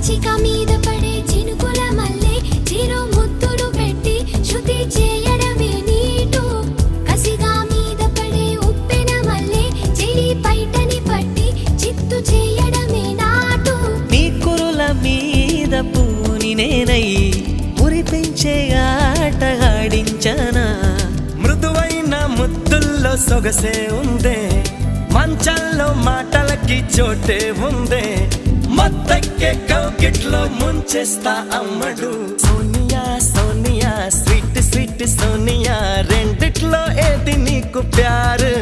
చిక మీద పడే చినుకుల మల్లె చిరు ముద్దులు పెట్టి శృతి చేయడమే నీటు కసిగా మీద పడే ఉప్పెన మల్లె చెడి పైటని పట్టి చిత్తు చేయడమే నాటు నీ కురుల మీద పూని నేనై మురిపించే ఆట ఆడించనా మృదువైన ముద్దుల్లో సొగసే ఉందే మంచంలో మాటలకి చోటే ఉందే మత్తెక్కే కౌకిట్లో ముంచేస్తా అమ్మడు సోనియా సోనియా స్వీట్ స్వీట్ సోనియా రెండిట్లో ఏది నీకు ప్యారు